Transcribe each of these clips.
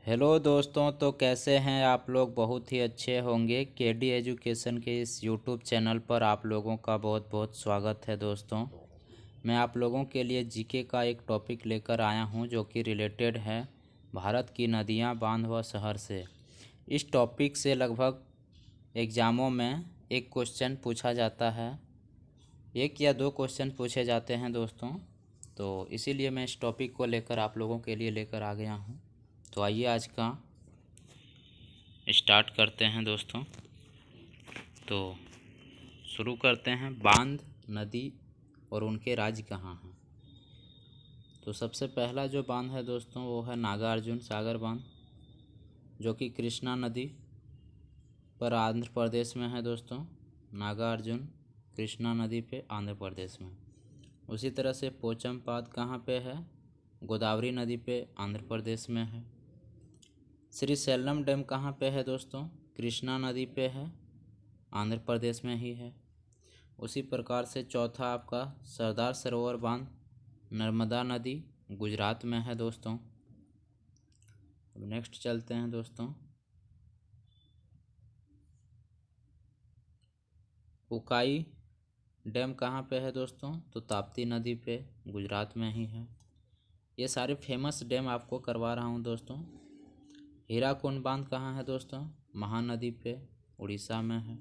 Hello दोस्तों, तो कैसे हैं आप लोग। बहुत ही अच्छे होंगे। केडी एजुकेशन के इस यूट्यूब चैनल पर आप लोगों का बहुत बहुत स्वागत है। दोस्तों, मैं आप लोगों के लिए जीके का एक टॉपिक लेकर आया हूं जो कि रिलेटेड है भारत की नदियां, बांध व शहर से। इस टॉपिक से लगभग एग्ज़ामों में एक क्वेश्चन पूछा जाता है, एक या दो क्वेश्चन पूछे जाते हैं दोस्तों। तो इसीलिए मैं इस टॉपिक को लेकर आप लोगों के लिए लेकर आ गया हूं। तो आइए आज का स्टार्ट करते हैं दोस्तों। तो शुरू करते हैं, बांध, नदी और उनके राज्य कहाँ हैं। तो सबसे पहला जो बांध है दोस्तों वो है नागार्जुन सागर बांध, जो कि कृष्णा नदी पर आंध्र प्रदेश में है दोस्तों। नागार्जुन कृष्णा नदी पे आंध्र प्रदेश में। उसी तरह से पोचमपाद कहाँ पे है, गोदावरी नदी पे आंध्र प्रदेश में है। श्रीशैलम डैम कहाँ पे है दोस्तों, कृष्णा नदी पे है, आंध्र प्रदेश में ही है। उसी प्रकार से चौथा आपका सरदार सरोवर बांध, नर्मदा नदी, गुजरात में है दोस्तों। अब नेक्स्ट चलते हैं दोस्तों। उकाई डैम कहाँ पे है दोस्तों, तो ताप्ती नदी पे, गुजरात में ही है। ये सारे फेमस डैम आपको करवा रहा हूँ दोस्तों। हीराकुंड बांध कहाँ है दोस्तों, महानदी पे, उड़ीसा में है।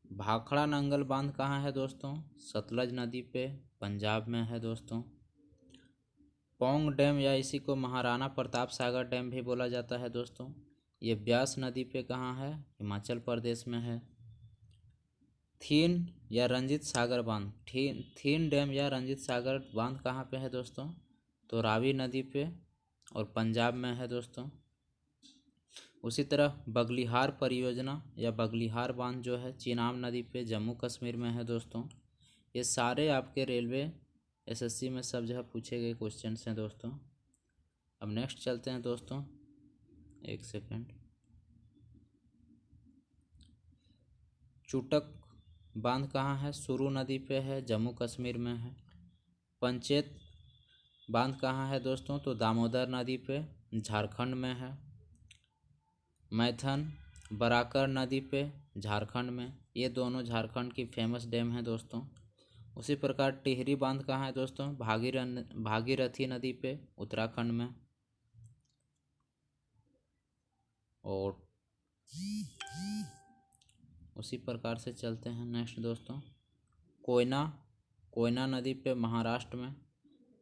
भाखड़ा नंगल बांध कहाँ है दोस्तों, सतलज नदी पे, पंजाब में है दोस्तों। पौंग डैम या इसी को महाराणा प्रताप सागर डैम भी बोला जाता है दोस्तों, ये ब्यास नदी पे कहाँ है, हिमाचल प्रदेश में है। थीन या रंजीत सागर बांध, थीन डैम या रंजीत सागर बांध कहाँ पे है दोस्तों, तो रावी नदी पे और पंजाब में है दोस्तों। उसी तरह बगलिहार परियोजना या बगलिहार बांध जो है चीनाब नदी पे, जम्मू कश्मीर में है दोस्तों। ये सारे आपके रेलवे एसएससी में सब जगह पूछे गए क्वेश्चन हैं दोस्तों। अब नेक्स्ट चलते हैं दोस्तों, एक सेकेंड। चुटक बांध कहाँ है, सुरू नदी पे है, जम्मू कश्मीर में है। पंचेत बांध कहाँ है दोस्तों, तो दामोदर नदी पे, झारखंड में है। मैथन बराकर नदी पे, झारखंड में। ये दोनों झारखंड की फेमस डैम हैं दोस्तों। उसी प्रकार टिहरी बांध कहाँ है दोस्तों, भागीरथी नदी पे, उत्तराखंड में। और उसी प्रकार से चलते हैं नेक्स्ट दोस्तों। कोयना कोयना नदी पे, महाराष्ट्र में।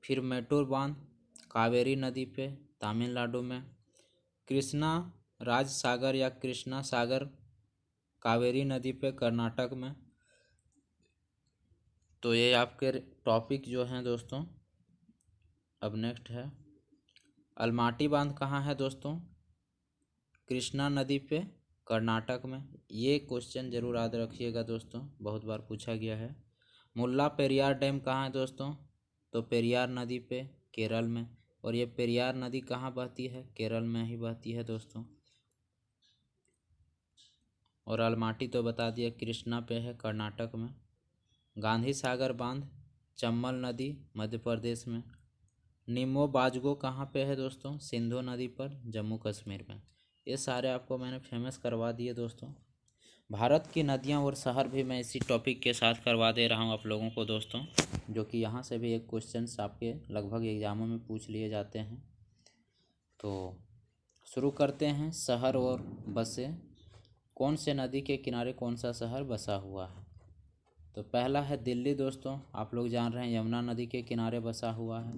फिर मेटूर बांध कावेरी नदी पे, तमिलनाडु में। कृष्णा राज सागर या कृष्णा सागर कावेरी नदी पे, कर्नाटक में। तो ये आपके टॉपिक जो हैं दोस्तों। अब नेक्स्ट है अलमाटी बांध कहाँ है दोस्तों, कृष्णा नदी पे, कर्नाटक में। ये क्वेश्चन जरूर याद रखिएगा दोस्तों, बहुत बार पूछा गया है। मुल्ला पेरियार डैम कहाँ है दोस्तों, तो पेरियार नदी पे, केरल में। और ये पेरियार नदी कहाँ बहती है, केरल में ही बहती है दोस्तों। और अलमाटी तो बता दिया, कृष्णा पे है, कर्नाटक में। गांधी सागर बांध चम्बल नदी, मध्य प्रदेश में। निमो बाजगो कहाँ पे है दोस्तों, सिंधु नदी पर, जम्मू कश्मीर में। ये सारे आपको मैंने फेमस करवा दिए दोस्तों। भारत की नदियाँ और शहर भी मैं इसी टॉपिक के साथ करवा दे रहा हूँ आप लोगों को दोस्तों, जो कि यहाँ से भी एक क्वेश्चन आपके लगभग एग्जामों में पूछ लिए जाते हैं। तो शुरू करते हैं, शहर और बसें। कौन से नदी के किनारे कौन सा शहर बसा हुआ है। तो पहला है दिल्ली दोस्तों, आप लोग जान रहे हैं यमुना नदी के किनारे बसा हुआ है।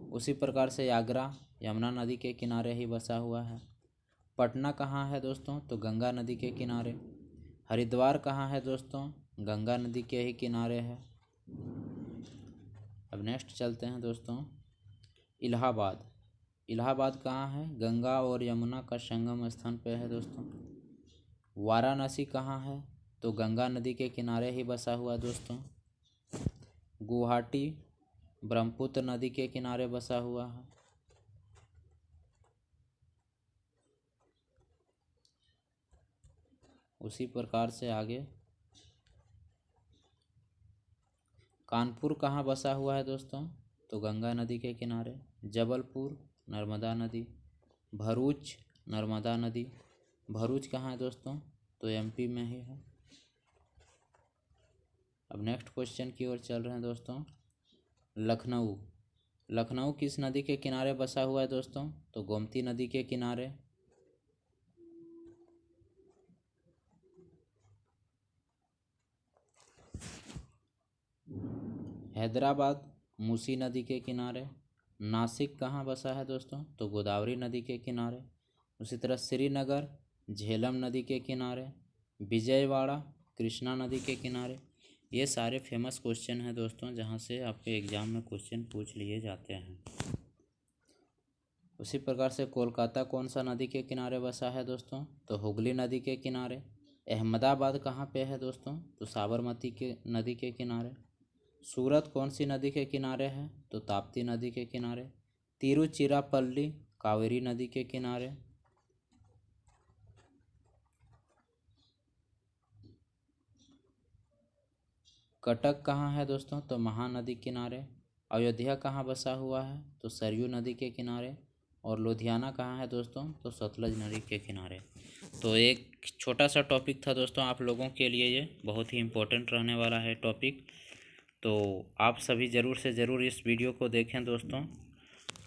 उसी प्रकार से आगरा यमुना नदी के किनारे ही बसा हुआ है। पटना कहाँ है दोस्तों, तो गंगा नदी के किनारे। हरिद्वार कहाँ है दोस्तों, गंगा नदी के ही किनारे है। अब नेक्स्ट चलते हैं दोस्तों, इलाहाबाद। इलाहाबाद कहाँ है, गंगा और यमुना का संगम स्थान पे है दोस्तों। वाराणसी कहाँ है, तो गंगा नदी के किनारे ही बसा हुआ दोस्तों। गुवाहाटी ब्रह्मपुत्र नदी के किनारे बसा हुआ है। उसी प्रकार से आगे कानपुर कहाँ बसा हुआ है दोस्तों, तो गंगा नदी के किनारे। जबलपुर नर्मदा नदी। भरूच नर्मदा नदी। भरूच कहाँ है दोस्तों? तो एमपी में ही है। अब नेक्स्ट क्वेश्चन की ओर चल रहे हैं दोस्तों। लखनऊ। लखनऊ किस नदी के किनारे बसा हुआ है दोस्तों? तो गोमती नदी के किनारे। हैदराबाद मूसी नदी के किनारे। नासिक कहाँ बसा है दोस्तों? तो गोदावरी नदी के किनारे। उसी तरह श्रीनगर झेलम नदी के किनारे। विजयवाड़ा कृष्णा नदी के किनारे। ये सारे फेमस क्वेश्चन हैं दोस्तों, जहाँ से आपके एग्ज़ाम में क्वेश्चन पूछ लिए जाते हैं। उसी प्रकार से कोलकाता कौन सा नदी के किनारे बसा है दोस्तों? तो हुगली नदी के किनारे। अहमदाबाद कहाँ पे है दोस्तों? तो साबरमती के नदी के किनारे। सूरत कौन सी नदी के किनारे है? तो ताप्ती नदी के किनारे। तिरुचिरापल्ली कावेरी नदी के किनारे। कटक कहाँ है दोस्तों? तो महानदी किनारे। अयोध्या कहाँ बसा हुआ है? तो सरयू नदी के किनारे। और लुधियाना कहाँ है दोस्तों? तो सतलज नदी के किनारे। तो एक छोटा सा टॉपिक था दोस्तों आप लोगों के लिए, ये बहुत ही इम्पोर्टेंट रहने वाला है टॉपिक। तो आप सभी ज़रूर से ज़रूर इस वीडियो को देखें दोस्तों।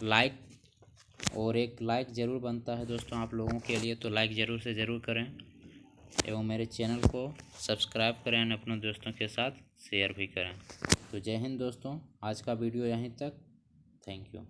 लाइक और एक लाइक ज़रूर बनता है दोस्तों आप लोगों के लिए, तो लाइक ज़रूर से ज़रूर करें एवं मेरे चैनल को सब्सक्राइब करें और अपने दोस्तों के साथ शेयर भी करें। तो जय हिंद दोस्तों, आज का वीडियो यहीं तक। Thank you.